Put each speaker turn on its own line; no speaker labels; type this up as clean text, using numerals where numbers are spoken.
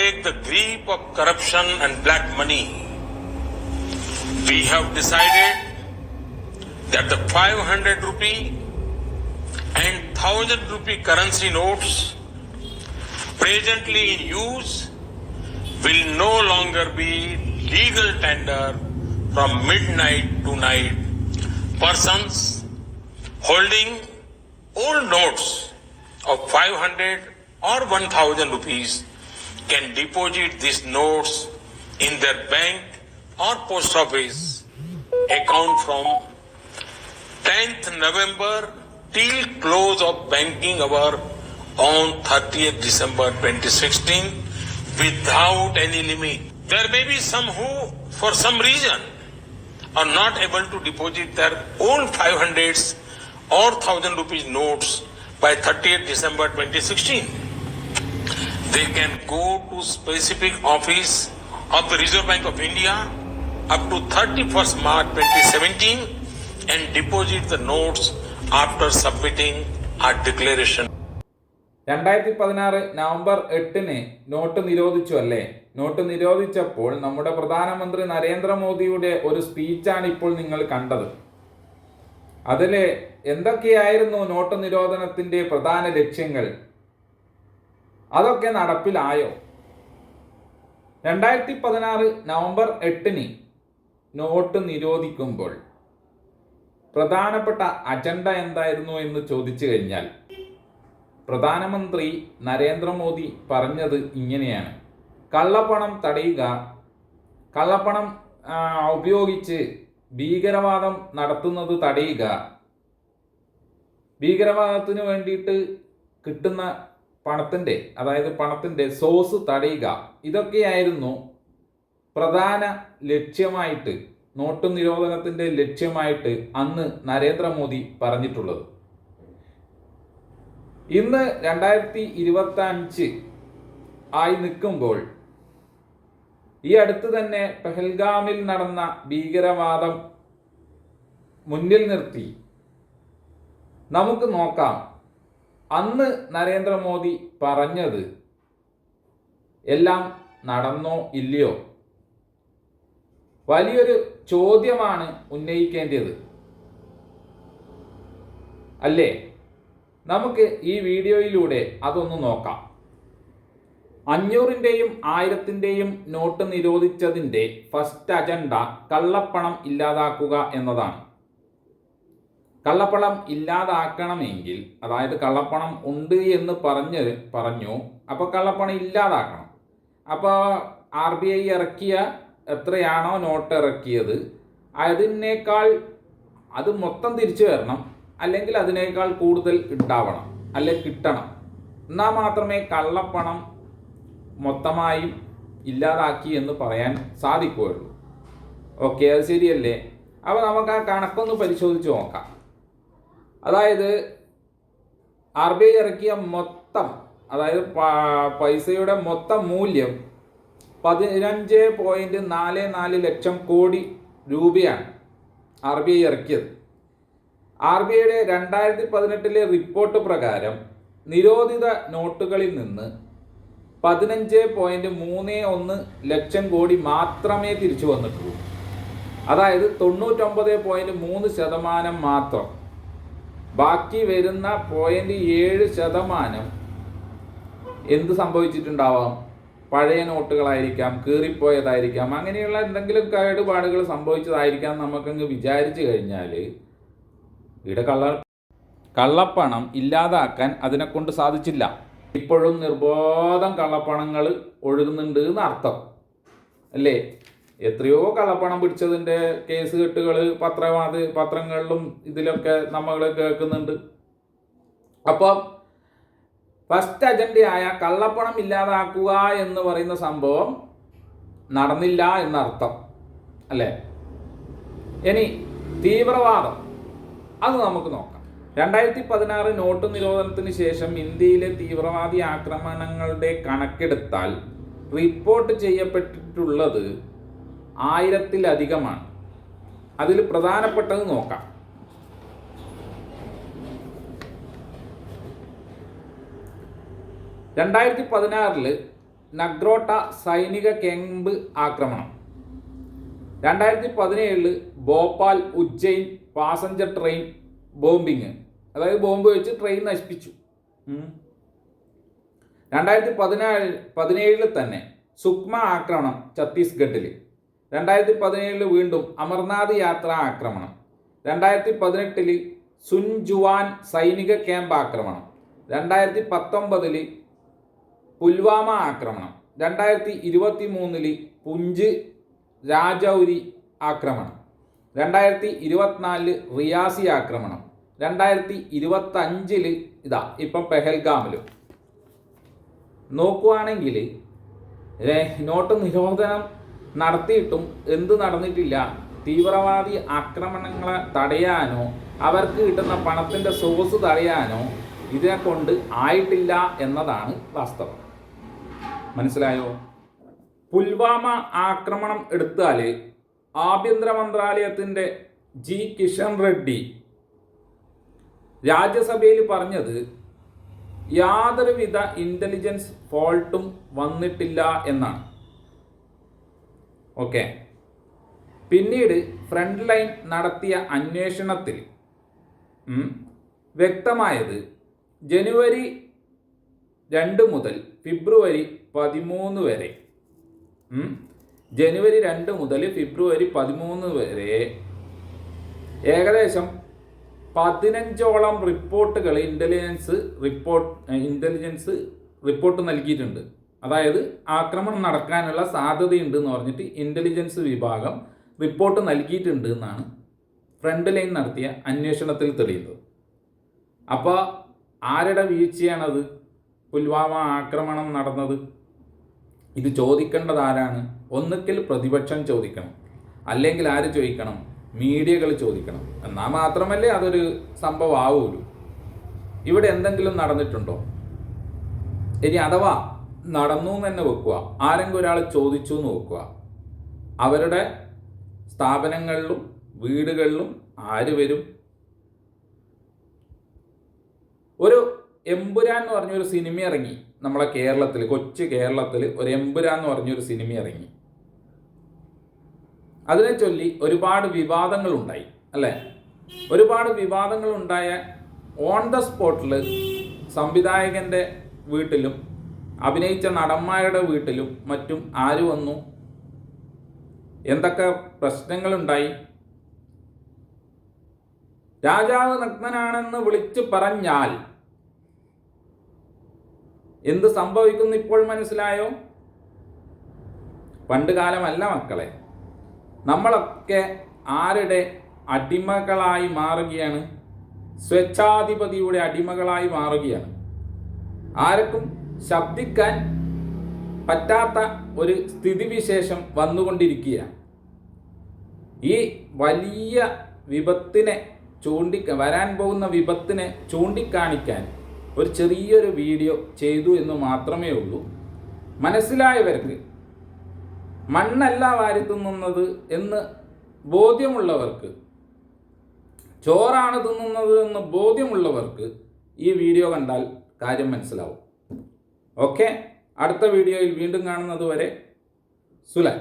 break the grip of corruption and black money, we have decided that the 500 rupee and 1000 rupee currency notes presently in use will no longer be legal tender from midnight to night. Persons holding old notes of 500 or 1000 rupees can deposit these notes in their bank or post office account from 10th November till close of banking hour on 30th December 2016 without any limit. There may be some who, for some reason, are not able to deposit their own 500s or 1000 rupees notes by 30th December 2016. They can go to specific office of the Reserve Bank of India up to 31st March 2017 and deposit the notes after submitting a declaration.
2016 November 8 note നിരോധിച്ചു അല്ലേ? Not നിരോധിച്ചപ്പോൾ നമ്മുടെ പ്രധാനമന്ത്രി നരേന്ദ്രമോദിയുടെ ഒരു സ്പീച്ചാണ് ഇപ്പോൾ നിങ്ങൾ കണ്ടത്. അതിൽ എന്തൊക്കെയായിരുന്നു നോട്ട് നിരോധനത്തിൻ്റെ പ്രധാന ലക്ഷ്യങ്ങൾ? അതൊക്കെ നടപ്പിലായോ? 2016 നവംബർ 8 നോട്ട് നിരോധിക്കുമ്പോൾ പ്രധാനപ്പെട്ട അജണ്ട എന്തായിരുന്നു എന്ന് ചോദിച്ചു കഴിഞ്ഞാൽ പ്രധാനമന്ത്രി നരേന്ദ്രമോദി പറഞ്ഞത് ഇങ്ങനെയാണ്: കള്ളപ്പണം തടയുക, കള്ളപ്പണം ഉപയോഗിച്ച് ഭീകരവാദം നടത്തുന്നത് തടയുക, ഭീകരവാദത്തിന് വേണ്ടിയിട്ട് കിട്ടുന്ന പണത്തിൻ്റെ സോഴ്സ് തടയുക. ഇതൊക്കെയായിരുന്നു പ്രധാന ലക്ഷ്യമായിട്ട്, നോട്ട് നിരോധനത്തിൻ്റെ ലക്ഷ്യമായിട്ട് അന്ന് നരേന്ദ്രമോദി പറഞ്ഞിട്ടുള്ളത്. ഇന്ന് 2025 ആയി നിൽക്കുമ്പോൾ ഈ അടുത്ത് തന്നെ പെഹൽഗാമിൽ നടന്ന ഭീകരവാദം മുന്നിൽ നിർത്തി നമുക്ക് നോക്കാം അന്ന് നരേന്ദ്രമോദി പറഞ്ഞത് എല്ലാം നടന്നോ ഇല്ലയോ. വലിയൊരു ചോദ്യമാണ് ഉന്നയിക്കേണ്ടത് അല്ലേ? നമുക്ക് ഈ വീഡിയോയിലൂടെ അതൊന്ന് നോക്കാം. 500-ന്റെയും 1000-ന്റെയും നോട്ട് നിരോധിച്ചതിൻ്റെ ഫസ്റ്റ് അജണ്ട കള്ളപ്പണം ഇല്ലാതാക്കുക എന്നതാണ്. കള്ളപ്പണം ഇല്ലാതാക്കണമെങ്കിൽ, അതായത് കള്ളപ്പണം ഉണ്ട് എന്ന് പറഞ്ഞു, അപ്പോൾ കള്ളപ്പണം ഇല്ലാതാക്കണം. അപ്പോൾ RBI ഇറക്കിയ എത്രയാണോ നോട്ട് ഇറക്കിയത് അതിനേക്കാൾ അത് മൊത്തം തിരിച്ചു വരണം, അല്ലെങ്കിൽ അതിനേക്കാൾ കൂടുതൽ ഉണ്ടാവണം, അല്ലെങ്കിൽ കിട്ടണം. എന്നാൽ മാത്രമേ കള്ളപ്പണം മൊത്തമായും ഇല്ലാതാക്കി എന്ന് പറയാൻ സാധിക്കുകയുള്ളൂ. ഓക്കെ, അത് ശരിയല്ലേ? അപ്പോൾ നമുക്ക് ആ കണക്കൊന്ന് പരിശോധിച്ച് നോക്കാം. അതായത് RBI ഇറക്കിയ മൊത്തം, അതായത് പൈസയുടെ മൊത്തം മൂല്യം 15.44 ലക്ഷം കോടി രൂപയാണ് RBI ഇറക്കിയത്. RBIയുടെ 2018 റിപ്പോർട്ട് പ്രകാരം നിരോധിത നോട്ടുകളിൽ നിന്ന് 15.31 ലക്ഷം കോടി മാത്രമേ തിരിച്ചു വന്നിട്ടുള്ളൂ. അതായത് 99.3% മാത്രം. ബാക്കി വരുന്ന 0.7% എന്ത് സംഭവിച്ചിട്ടുണ്ടാവാം? പഴയ നോട്ടുകളായിരിക്കാം, കീറിപ്പോയതായിരിക്കാം, അങ്ങനെയുള്ള എന്തെങ്കിലും കേടുപാടുകൾ സംഭവിച്ചതായിരിക്കാം നമുക്കങ്ങ് വിചാരിച്ചു കഴിഞ്ഞാൽ ഇവിടെ കള്ളപ്പണം ഇല്ലാതാക്കാൻ അതിനെക്കൊണ്ട് സാധിച്ചില്ല. ഇപ്പോഴും നിർബോധം കള്ളപ്പണങ്ങൾ ഒഴുകുന്നുണ്ട് എന്നർത്ഥം അല്ലേ? എത്രയോ കള്ളപ്പണം പിടിച്ചതിൻ്റെ കേസ് കെട്ടുകൾ പത്രങ്ങളിലും ഇതിലൊക്കെ നമ്മൾ കേൾക്കുന്നുണ്ട്. അപ്പം ഫസ്റ്റ് അജണ്ടയായ കള്ളപ്പണം ഇല്ലാതാക്കുക എന്ന് പറയുന്ന സംഭവം നടന്നില്ല എന്നർത്ഥം അല്ലേ? ഇനി തീവ്രവാദം, അത് നമുക്ക് നോക്കാം. 2016 നോട്ട് നിരോധനത്തിന് ശേഷം ഇന്ത്യയിലെ തീവ്രവാദി ആക്രമണങ്ങളുടെ കണക്കെടുത്താൽ റിപ്പോർട്ട് ചെയ്യപ്പെട്ടിട്ടുള്ളത് 1000-ലധികമാണ്. അതിൽ പ്രധാനപ്പെട്ടത് നോക്കാം. 2016 നഗ്രോട്ട സൈനിക ക്യാമ്പ് ആക്രമണം. 2017 Bhopal Ujjain passenger train bombing, അതായത് ബോംബ് വെച്ച് ട്രെയിൻ നശിപ്പിച്ചു. 2017 തന്നെ സുക്മ ആക്രമണം ഛത്തീസ്ഗഡിൽ. 2017 വീണ്ടും അമർനാഥ് യാത്ര ആക്രമണം. 2018 സുൻജുവാൻ സൈനിക ക്യാമ്പ് ആക്രമണം. 2019 പുൽവാമ ആക്രമണം. 2023 പുഞ്ച് രാജൌരി ആക്രമണം. 2024 റിയാസി ആക്രമണം. 2025 ഇതാ ഇപ്പം പെഹൽഗാമിലും. നോക്കുവാണെങ്കിൽ നോട്ട് നിരോധനം നടത്തിയിട്ടും എന്ത് നടന്നിട്ടില്ല. തീവ്രവാദി ആക്രമണങ്ങളെ തടയാനോ അവർക്ക് കിട്ടുന്ന പണത്തിൻ്റെ സോഴ്സ് തടയാനോ ഇതിനെ കൊണ്ട് ആയിട്ടില്ല എന്നതാണ് വാസ്തവം. മനസ്സിലായോ? പുൽവാമ ആക്രമണം എടുത്താൽ ആഭ്യന്തര മന്ത്രാലയത്തിൻ്റെ ജി കിഷൻ റെഡ്ഡി രാജ്യസഭയിൽ പറഞ്ഞത് യാതൊരുവിധ ഇൻ്റലിജൻസ് ഫോൾട്ടും വന്നിട്ടില്ല എന്നാണ്. ഓക്കെ. പിന്നീട് ഫ്രണ്ട് ലൈൻ നടത്തിയ അന്വേഷണത്തിൽ വ്യക്തമായത് ജനുവരി 2 മുതൽ ഫെബ്രുവരി 13 വരെ ജനുവരി 2 മുതൽ ഫെബ്രുവരി 13 വരെ ഏകദേശം 15ഓളം റിപ്പോർട്ടുകൾ ഇൻ്റലിജൻസ് റിപ്പോർട്ട് നൽകിയിട്ടുണ്ട്. അതായത് ആക്രമണം നടക്കാനുള്ള സാധ്യതയുണ്ട് എന്ന് പറഞ്ഞിട്ട് ഇൻ്റലിജൻസ് വിഭാഗം റിപ്പോർട്ട് നൽകിയിട്ടുണ്ട് എന്നാണ് ഫ്രണ്ട് ലൈൻ നടത്തിയ അന്വേഷണത്തിൽ തെളിയുന്നത്. അപ്പോൾ ആരുടെ വീഴ്ചയാണത് പുൽവാമ ആക്രമണം നടന്നത്? ഇത് ചോദിക്കേണ്ടത് ആരാണ്? ഒന്നുകിൽ പ്രതിപക്ഷം ചോദിക്കണം, അല്ലെങ്കിൽ ആര് ചോദിക്കണം? മീഡിയകൾ ചോദിക്കണം. എന്നാൽ മാത്രമല്ലേ അതൊരു സംഭവം ആവുള്ളൂ. ഇവിടെ എന്തെങ്കിലും നടന്നിട്ടുണ്ടോ? ഇനി അഥവാ നടന്നു എന്ന് തന്നെ വെക്കുക, ആരെങ്കിലും ഒരാൾ ചോദിച്ചു എന്ന് വെക്കുക, അവരുടെ സ്ഥാപനങ്ങളിലും വീടുകളിലും ആര് വരും? ഒരു എമ്പുരാൻ എന്ന് പറഞ്ഞൊരു സിനിമ ഇറങ്ങി നമ്മളെ കേരളത്തിൽ, കൊച്ചു കേരളത്തിൽ ഒരു എമ്പുരാൻ എന്ന് പറഞ്ഞൊരു സിനിമ ഇറങ്ങി. അതിനെ ചൊല്ലി ഒരുപാട് വിവാദങ്ങളുണ്ടായി അല്ലേ? ഒരുപാട് വിവാദങ്ങളുണ്ടായ ഓൺ ദ സ്പോട്ടിൽ സംവിധായകൻ്റെ വീട്ടിലും അഭിനയിച്ച നടന്മാരുടെ വീട്ടിലും മറ്റും ആര് വന്നു? എന്തൊക്കെ പ്രശ്നങ്ങളുണ്ടായി? രാജാവ് നഗ്നനാണെന്ന് വിളിച്ചു പറഞ്ഞാൽ എന്ത് സംഭവിക്കുന്നു ഇപ്പോൾ മനസ്സിലായോ? പണ്ട് കാലമല്ല മക്കളെ. നമ്മളൊക്കെ ആരുടെ അടിമകളായി മാറുകയാണ്? സ്വേച്ഛാധിപതിയുടെ അടിമകളായി മാറുകയാണ്. ആർക്കും ശബ്ദിക്കാൻ പറ്റാത്ത ഒരു സ്ഥിതിവിശേഷം വന്നുകൊണ്ടിരിക്കുകയാണ്. ഈ വലിയ വിപത്തിനെ വരാൻ പോകുന്ന വിപത്തിനെ ചൂണ്ടിക്കാണിക്കാൻ ഒരു ചെറിയൊരു വീഡിയോ ചെയ്തു എന്ന് മാത്രമേ ഉള്ളൂ. മനസ്സിലായവർക്ക്, മണ്ണല്ല വാരി തിന്നുന്നത് എന്ന് ബോധ്യമുള്ളവർക്ക്, ചോറാണ് തിന്നുന്നത് എന്ന് ബോധ്യമുള്ളവർക്ക് ഈ വീഡിയോ കണ്ടാൽ കാര്യം മനസ്സിലാവും. ഓക്കെ, അടുത്ത വീഡിയോയിൽ വീണ്ടും കാണുന്നത് വരെ സുലൈ.